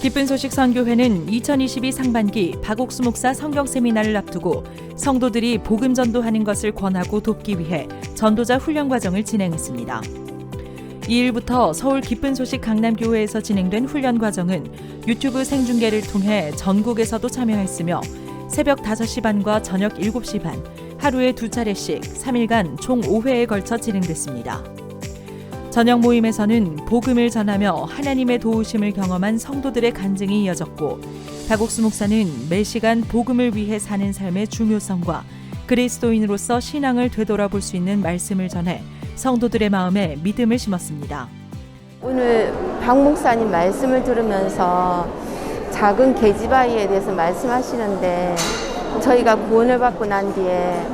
기쁜 소식 선교회는 2022 상반기 박옥수 목사 성경 세미나를 앞두고 성도들이 복음 전도하는 것을 권하고 돕기 위해 전도자 훈련 과정을 진행했습니다. 2일부터 서울 기쁜 소식 강남교회에서 진행된 훈련 과정은 유튜브 생중계를 통해 전국에서도 참여했으며 새벽 5시 반과 저녁 7시 반, 하루에 2차례씩 3일간 총 5회에 걸쳐 진행됐습니다. 저녁 모임에서는 복음을 전하며 하나님의 도우심을 경험한 성도들의 간증이 이어졌고, 박옥수 목사는 매시간 복음을 위해 사는 삶의 중요성과 그리스도인으로서 신앙을 되돌아볼 수 있는 말씀을 전해 성도들의 마음에 믿음을 심었습니다. 오늘 박 목사님 말씀을 들으면서 작은 계집아이에 대해서 말씀하시는데, 저희가 구원을 받고 난 뒤에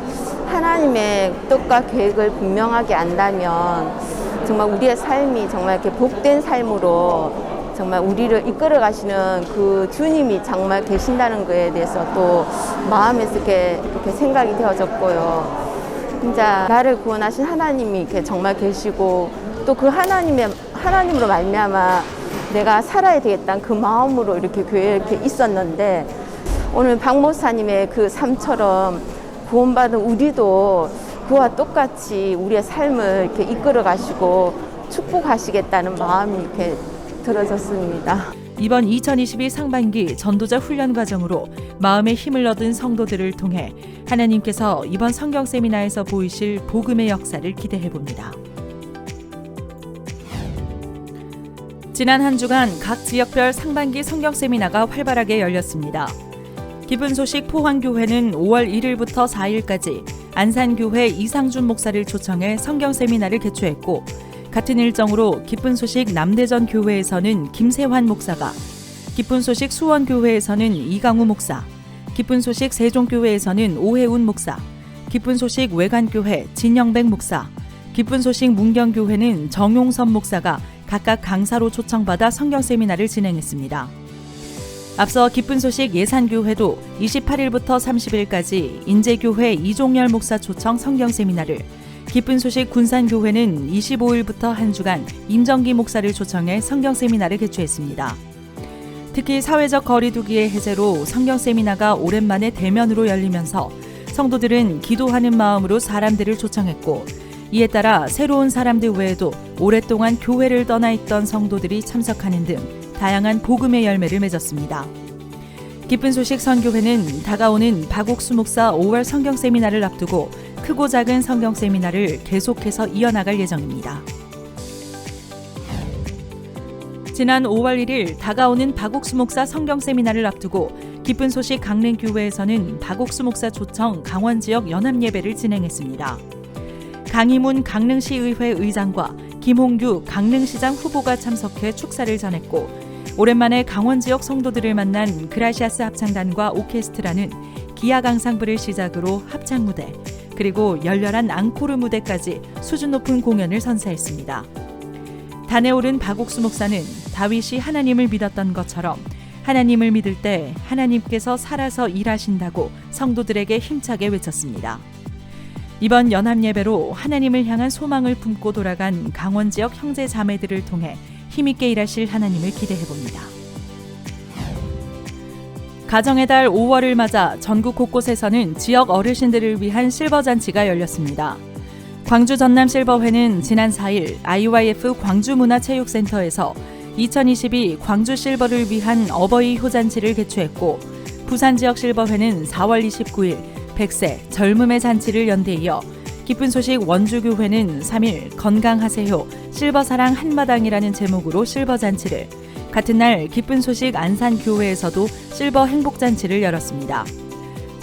하나님의 뜻과 계획을 분명하게 안다면 정말 우리의 삶이 정말 이렇게 복된 삶으로 정말 우리를 이끌어 가시는 그 주님이 정말 계신다는 것에 대해서 또 마음에서 이렇게 생각이 되어졌고요. 진짜 나를 구원하신 하나님이 이렇게 정말 계시고, 또 그 하나님으로 말미암아 내가 살아야 되겠다는 그 마음으로 이렇게 교회에 이렇게 있었는데, 오늘 박 목사님의 그 삶처럼 구원받은 우리도 그와 똑같이 우리의 삶을 이렇게 이끌어 가시고 축복하시겠다는 마음이 이렇게 들어졌습니다. 이번 2022 상반기 전도자 훈련 과정으로 마음의 힘을 얻은 성도들을 통해 하나님께서 이번 성경 세미나에서 보이실 복음의 역사를 기대해 봅니다. 지난 한 주간 각 지역별 상반기 성경 세미나가 활발하게 열렸습니다. 기쁜 소식 포항교회는 5월 1일부터 4일까지 안산교회 이상준 목사를 초청해 성경 세미나를 개최했고, 같은 일정으로 기쁜 소식 남대전 교회에서는 김세환 목사가, 기쁜 소식 수원교회에서는 이강우 목사, 기쁜 소식 세종교회에서는 오해운 목사, 기쁜 소식 외관교회 진영백 목사, 기쁜 소식 문경교회는 정용선 목사가 각각 강사로 초청받아 성경 세미나를 진행했습니다. 앞서 기쁜 소식 예산교회도 28일부터 30일까지 인제교회 이종열 목사 초청 성경 세미나를, 기쁜 소식 군산교회는 25일부터 한 주간 임정기 목사를 초청해 성경 세미나를 개최했습니다. 특히 사회적 거리두기의 해제로 성경 세미나가 오랜만에 대면으로 열리면서 성도들은 기도하는 마음으로 사람들을 초청했고, 이에 따라 새로운 사람들 외에도 오랫동안 교회를 떠나 있던 성도들이 참석하는 등 다양한 복음의 열매를 맺었습니다. 기쁜 소식 선교회는 다가오는 박옥수 목사 5월 성경 세미나를 앞두고 크고 작은 성경 세미나를 계속해서 이어나갈 예정입니다. 지난 5월 1일 다가오는 박옥수 목사 성경 세미나를 앞두고 기쁜 소식 강릉교회에서는 박옥수 목사 초청 강원지역 연합예배를 진행했습니다. 강희문 강릉시의회 의장과 김홍규 강릉시장 후보가 참석해 축사를 전했고, 오랜만에 강원 지역 성도들을 만난 그라시아스 합창단과 오케스트라는 기아 강상부를 시작으로 합창 무대, 그리고 열렬한 앙코르 무대까지 수준 높은 공연을 선사했습니다. 단에 오른 박옥수 목사는 다윗이 하나님을 믿었던 것처럼 하나님을 믿을 때 하나님께서 살아서 일하신다고 성도들에게 힘차게 외쳤습니다. 이번 연합예배로 하나님을 향한 소망을 품고 돌아간 강원 지역 형제 자매들을 통해 힘있게 일하실 하나님을 기대해봅니다. 가정의 달 5월을 맞아 전국 곳곳에서는 지역 어르신들을 위한 실버잔치가 열렸습니다. 광주 전남 실버회는 지난 4일 IYF 광주문화체육센터에서 2022 광주 실버를 위한 어버이 효잔치를 개최했고, 부산 지역 실버회는 4월 29일 100세 젊음의 잔치를 연대 이어 기쁜 소식 원주교회는 3일 건강하세요 실버사랑 한마당이라는 제목으로 실버잔치를, 같은 날 기쁜 소식 안산교회에서도 실버 행복잔치를 열었습니다.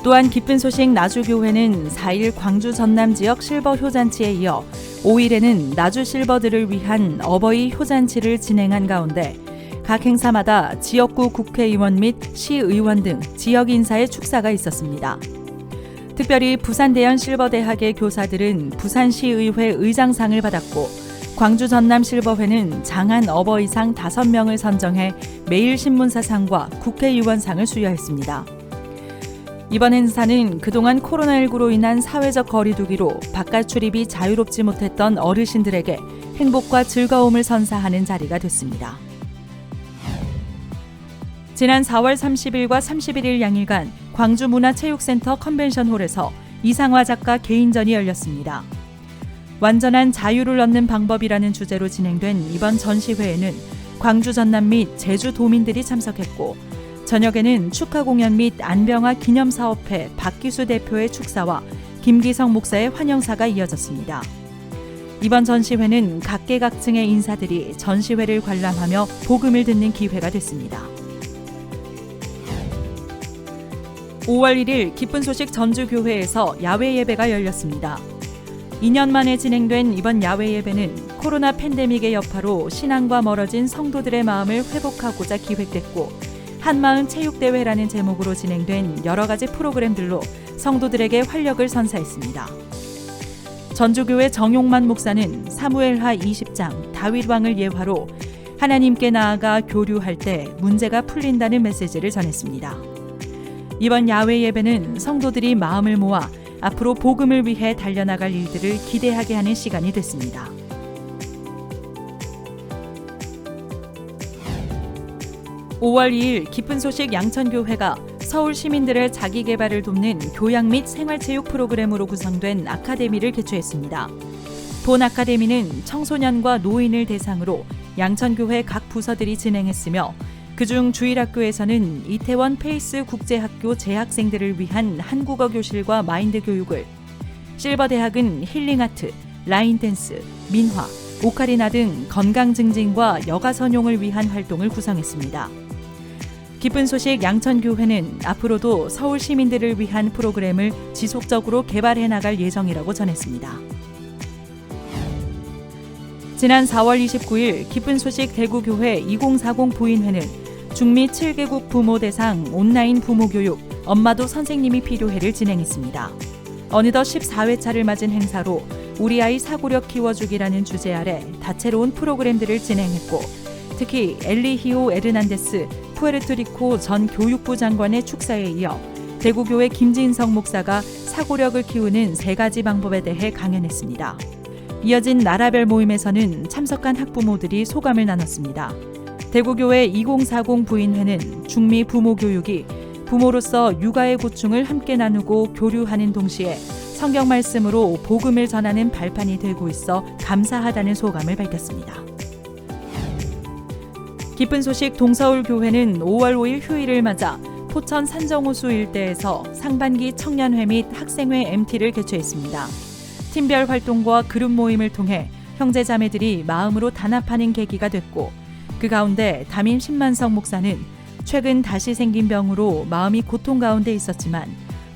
또한 기쁜 소식 나주교회는 4일 광주 전남 지역 실버 효잔치에 이어 5일에는 나주 실버들을 위한 어버이 효잔치를 진행한 가운데, 각 행사마다 지역구 국회의원 및 시의원 등 지역 인사의 축사가 있었습니다. 특별히 부산대연 실버대학의 교사들은 부산시의회 의장상을 받았고, 광주 전남 실버회는 장한 어버이상 5명을 선정해 매일신문사상과 국회의원상을 수여했습니다. 이번 행사는 그동안 코로나19로 인한 사회적 거리두기로 바깥 출입이 자유롭지 못했던 어르신들에게 행복과 즐거움을 선사하는 자리가 됐습니다. 지난 4월 30일과 31일 양일간 광주문화체육센터 컨벤션홀에서 이상화 작가 개인전이 열렸습니다. 완전한 자유를 얻는 방법이라는 주제로 진행된 이번 전시회에는 광주 전남 및 제주 도민들이 참석했고, 저녁에는 축하 공연 및 안병화 기념사업회 박기수 대표의 축사와 김기성 목사의 환영사가 이어졌습니다. 이번 전시회는 각계각층의 인사들이 전시회를 관람하며 복음을 듣는 기회가 됐습니다. 5월 1일 기쁜 소식 전주교회에서 야외 예배가 열렸습니다. 2년 만에 진행된 이번 야외 예배는 코로나 팬데믹의 여파로 신앙과 멀어진 성도들의 마음을 회복하고자 기획됐고, 한마음 체육대회라는 제목으로 진행된 여러 가지 프로그램들로 성도들에게 활력을 선사했습니다. 전주교회 정용만 목사는 사무엘하 20장 다윗왕을 예화로 하나님께 나아가 교류할 때 문제가 풀린다는 메시지를 전했습니다. 이번 야외 예배는 성도들이 마음을 모아 앞으로 복음을 위해 달려나갈 일들을 기대하게 하는 시간이 됐습니다. (5월 2일) 기쁜 소식 양천교회가 서울 시민들의 자기개발을 돕는 교양 및 생활체육 프로그램으로 구성된 아카데미를 개최했습니다. 본 아카데미는 청소년과 노인을 대상으로 양천교회 각 부서들이 진행했으며, 그중 주일학교에서는 이태원 페이스 국제학교 재학생들을 위한 한국어 교실과 마인드 교육을, 실버대학은 힐링아트, 라인댄스, 민화, 오카리나 등 건강 증진과 여가 선용을 위한 활동을 구성했습니다. 기쁜 소식 양천교회는 앞으로도 서울 시민들을 위한 프로그램을 지속적으로 개발해 나갈 예정이라고 전했습니다. 지난 4월 29일 기쁜 소식 대구교회 2040 부인회는 중미 7개국 부모 대상 온라인 부모교육 엄마도 선생님이 필요해를 진행했습니다. 어느덧 14회차를 맞은 행사로 우리 아이 사고력 키워주기라는 주제 아래 다채로운 프로그램들을 진행했고, 특히 엘리히오 에르난데스 푸에르토리코 전 교육부 장관의 축사에 이어 대구교회 김진성 목사가 사고력을 키우는 3가지 방법에 대해 강연했습니다. 이어진 나라별 모임에서는 참석한 학부모들이 소감을 나눴습니다. 대구교회 2040 부인회는 중미 부모 교육이 부모로서 육아의 고충을 함께 나누고 교류하는 동시에 성경 말씀으로 복음을 전하는 발판이 되고 있어 감사하다는 소감을 밝혔습니다. 기쁜 소식 동서울교회는 5월 5일 휴일을 맞아 포천 산정호수 일대에서 상반기 청년회 및 학생회 MT를 개최했습니다. 팀별 활동과 그룹 모임을 통해 형제자매들이 마음으로 단합하는 계기가 됐고, 그 가운데 담임 신만성 목사는 최근 다시 생긴 병으로 마음이 고통 가운데 있었지만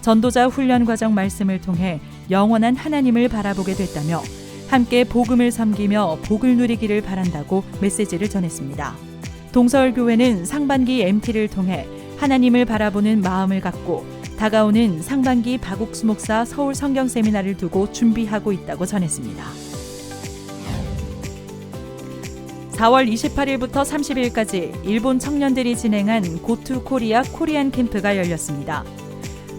전도자 훈련 과정 말씀을 통해 영원한 하나님을 바라보게 됐다며 함께 복음을 섬기며 복을 누리기를 바란다고 메시지를 전했습니다. 동서울교회는 상반기 MT를 통해 하나님을 바라보는 마음을 갖고 다가오는 상반기 박옥수 목사 서울 성경 세미나를 두고 준비하고 있다고 전했습니다. 4월 28일부터 30일까지 일본 청년들이 진행한 고투 코리아 코리안 캠프가 열렸습니다.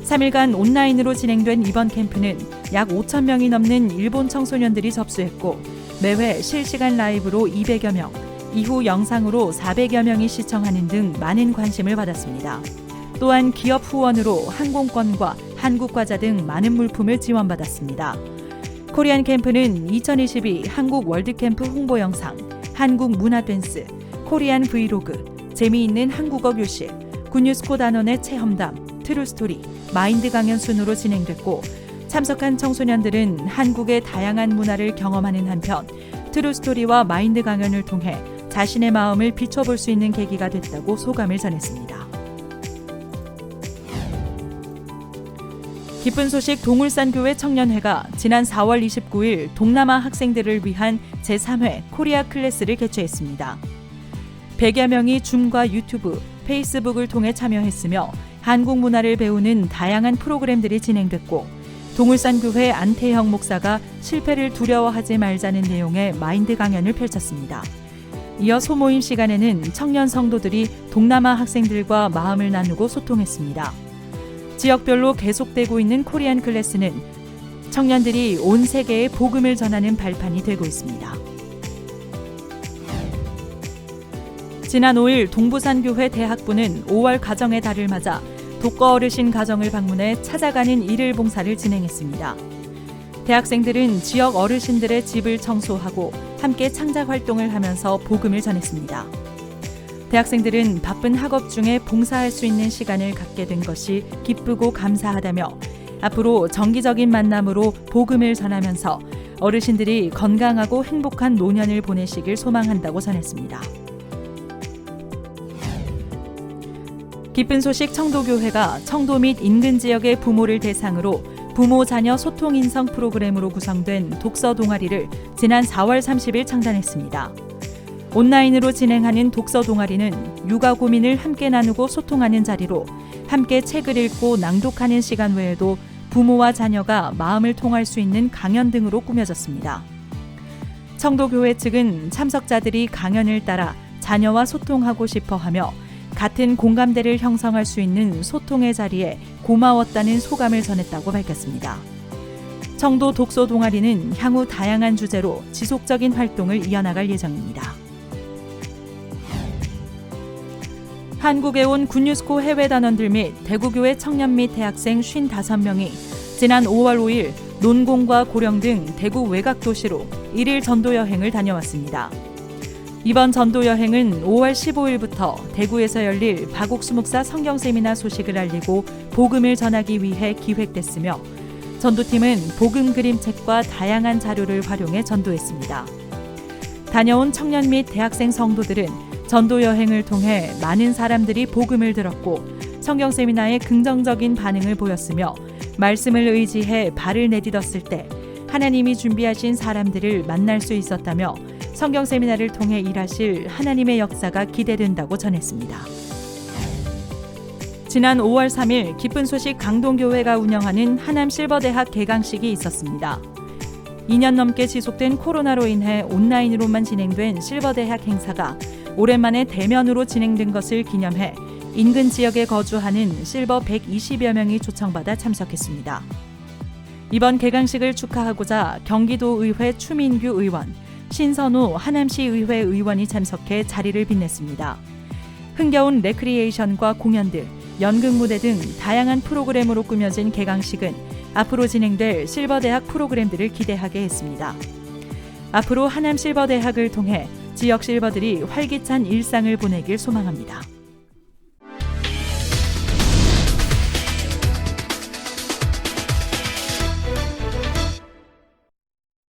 3일간 온라인으로 진행된 이번 캠프는 약 5,000명이 넘는 일본 청소년들이 접수했고, 매회 실시간 라이브로 200여 명, 이후 영상으로 400여 명이 시청하는 등 많은 관심을 받았습니다. 또한 기업 후원으로 항공권과 한국 과자 등 많은 물품을 지원받았습니다. 코리안 캠프는 2022 한국 월드캠프 홍보 영상, 한국 문화 댄스, 코리안 브이로그, 재미있는 한국어 교실, 굿뉴스코 단원의 체험담, 트루스토리, 마인드 강연 순으로 진행됐고, 참석한 청소년들은 한국의 다양한 문화를 경험하는 한편 트루스토리와 마인드 강연을 통해 자신의 마음을 비춰볼 수 있는 계기가 됐다고 소감을 전했습니다. 기쁜 소식 동울산교회 청년회가 지난 4월 29일 동남아 학생들을 위한 제3회 코리아 클래스를 개최했습니다. 100여 명이 줌과 유튜브, 페이스북을 통해 참여했으며 한국 문화를 배우는 다양한 프로그램들이 진행됐고, 동울산교회 안태형 목사가 실패를 두려워하지 말자는 내용의 마인드 강연을 펼쳤습니다. 이어 소모임 시간에는 청년 성도들이 동남아 학생들과 마음을 나누고 소통했습니다. 지역별로 계속되고 있는 코리안 클래스는 청년들이 온 세계에 복음을 전하는 발판이 되고 있습니다. 지난 5일 동부산교회 대학부는 5월 가정의 달을 맞아 독거 어르신 가정을 방문해 찾아가는 일일 봉사를 진행했습니다. 대학생들은 지역 어르신들의 집을 청소하고 함께 창작 활동을 하면서 복음을 전했습니다. 대학생들은 바쁜 학업 중에 봉사할 수 있는 시간을 갖게 된 것이 기쁘고 감사하다며 앞으로 정기적인 만남으로 복음을 전하면서 어르신들이 건강하고 행복한 노년을 보내시길 소망한다고 전했습니다. 기쁜 소식 청도교회가 청도 및 인근 지역의 부모를 대상으로 부모 자녀 소통 인성 프로그램으로 구성된 독서 동아리를 지난 4월 30일 창단했습니다. 온라인으로 진행하는 독서 동아리는 육아 고민을 함께 나누고 소통하는 자리로 함께 책을 읽고 낭독하는 시간 외에도 부모와 자녀가 마음을 통할 수 있는 강연 등으로 꾸며졌습니다. 청도교회 측은 참석자들이 강연을 따라 자녀와 소통하고 싶어 하며 같은 공감대를 형성할 수 있는 소통의 자리에 고마웠다는 소감을 전했다고 밝혔습니다. 청도 독서 동아리는 향후 다양한 주제로 지속적인 활동을 이어나갈 예정입니다. 한국에 온 굿뉴스코 해외 단원들 및 대구교회 청년 및 대학생 55명이 지난 5월 5일 논공과 고령 등 대구 외곽 도시로 1일 전도 여행을 다녀왔습니다. 이번 전도 여행은 5월 15일부터 대구에서 열릴 박옥수 목사 성경 세미나 소식을 알리고 복음을 전하기 위해 기획됐으며 전도팀은 복음 그림책과 다양한 자료를 활용해 전도했습니다. 다녀온 청년 및 대학생 성도들은 전도 여행을 통해 많은 사람들이 복음을 들었고 성경 세미나에 긍정적인 반응을 보였으며 말씀을 의지해 발을 내딛었을 때 하나님이 준비하신 사람들을 만날 수 있었다며 성경 세미나를 통해 일하실 하나님의 역사가 기대된다고 전했습니다. 지난 5월 3일 기쁜 소식 강동교회가 운영하는 하남 실버대학 개강식이 있었습니다. 2년 넘게 지속된 코로나로 인해 온라인으로만 진행된 실버대학 행사가 오랜만에 대면으로 진행된 것을 기념해 인근 지역에 거주하는 실버 120여 명이 초청받아 참석했습니다. 이번 개강식을 축하하고자 경기도의회 추민규 의원, 신선우 하남시의회 의원이 참석해 자리를 빛냈습니다. 흥겨운 레크리에이션과 공연들, 연극 무대 등 다양한 프로그램으로 꾸며진 개강식은 앞으로 진행될 실버대학 프로그램들을 기대하게 했습니다. 앞으로 하남 실버대학을 통해 지역 실버들이 활기찬 일상을 보내길 소망합니다.